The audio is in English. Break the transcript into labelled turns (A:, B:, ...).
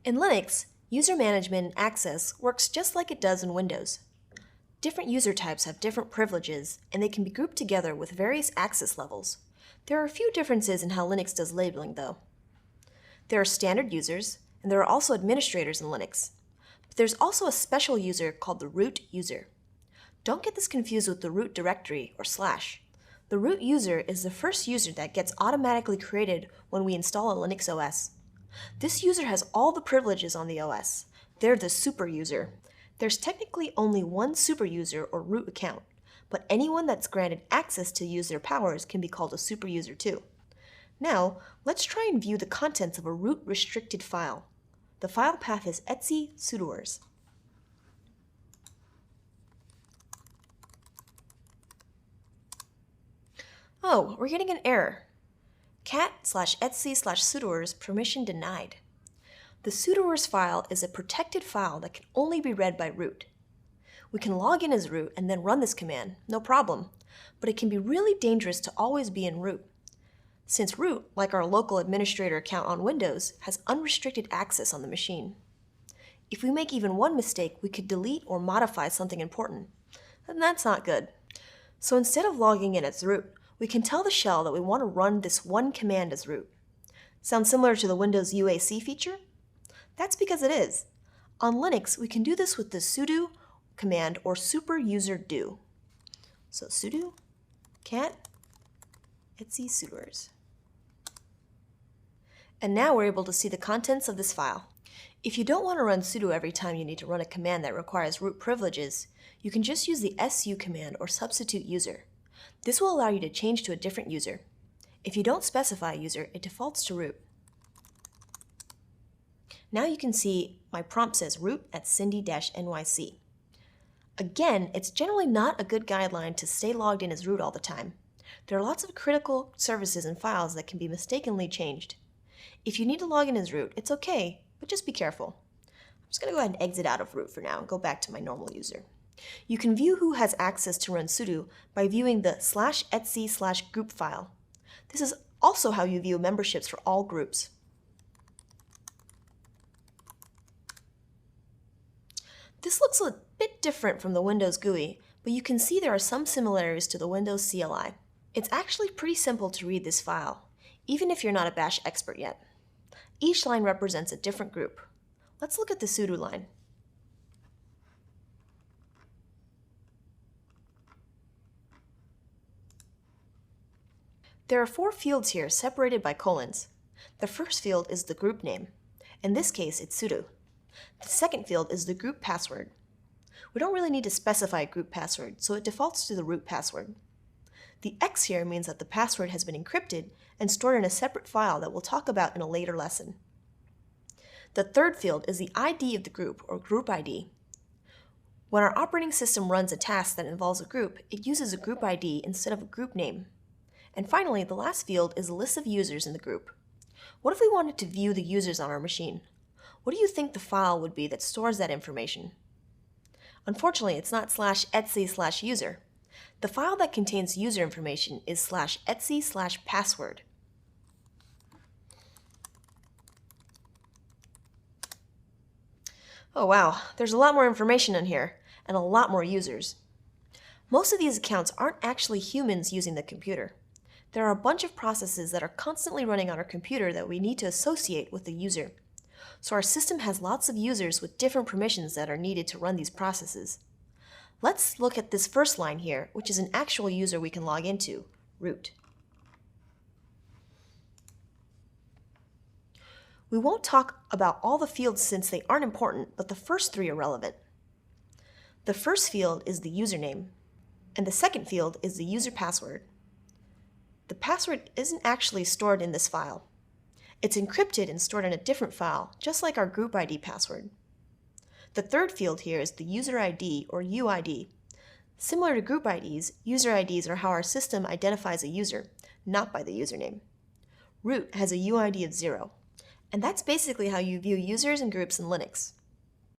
A: In Linux, user management and access works just like it does in Windows. Different user types have different privileges, and they can be grouped together with various access levels. There are a few differences in how Linux does labeling, though. There are standard users, and there are also administrators in Linux. But there's also a special user called the root user. Don't get this confused with the root directory or /. The root user is the first user that gets automatically created when we install a Linux OS. This user has all the privileges on the OS. They're the super user. There's technically only one super user or root account, but anyone that's granted access to use their powers can be called a super user too. Now, let's try and view the contents of a root restricted file. The file path is etc sudoers. Oh, we're getting an error. cat/etc/sudoers permission denied. The sudoers file is a protected file that can only be read by root. We can log in as root and then run this command, no problem, but it can be really dangerous to always be in root. Since root, like our local administrator account on Windows, has unrestricted access on the machine. If we make even one mistake, we could delete or modify something important, and that's not good. So instead of logging in as root, we can tell the shell that we want to run this one command as root. Sounds similar to the Windows UAC feature? That's because it is. On Linux, we can do this with the sudo command or super user do. So sudo cat etc sudoers. And now we're able to see the contents of this file. If you don't want to run sudo every time you need to run a command that requires root privileges, you can just use the su command or substitute user. This will allow you to change to a different user. If you don't specify a user, it defaults to root. Now you can see my prompt says root at cindy-nyc. Again, it's generally not a good guideline to stay logged in as root all the time. There are lots of critical services and files that can be mistakenly changed. If you need to log in as root, it's okay, but just be careful. I'm just going to go ahead and exit out of root for now and go back to my normal user. You can view who has access to run sudo by viewing the /etc/group file. This is also how you view memberships for all groups. This looks a bit different from the Windows GUI, but you can see there are some similarities to the Windows CLI. It's actually pretty simple to read this file, even if you're not a bash expert yet. Each line represents a different group. Let's look at the sudo line. There are 4 fields here separated by colons. The first field is the group name. In this case, it's sudo. The second field is the group password. We don't really need to specify a group password, so it defaults to the root password. The X here means that the password has been encrypted and stored in a separate file that we'll talk about in a later lesson. The third field is the ID of the group, or group ID. When our operating system runs a task that involves a group, it uses a group ID instead of a group name. And finally, the last field is a list of users in the group. What if we wanted to view the users on our machine? What do you think the file would be that stores that information? Unfortunately, it's not /etc/user. The file that contains user information is /etc/password. Oh wow, there's a lot more information in here, and a lot more users. Most of these accounts aren't actually humans using the computer. There are a bunch of processes that are constantly running on our computer that we need to associate with the user. So our system has lots of users with different permissions that are needed to run these processes. Let's look at this first line here, which is an actual user we can log into, root. We won't talk about all the fields since they aren't important, but the first 3 are relevant. The first field is the username, and the second field is the user password. The password isn't actually stored in this file. It's encrypted and stored in a different file, just like our group ID password. The third field here is the user ID or UID. Similar to group IDs, user IDs are how our system identifies a user, not by the username. Root has a UID of 0, and that's basically how you view users and groups in Linux.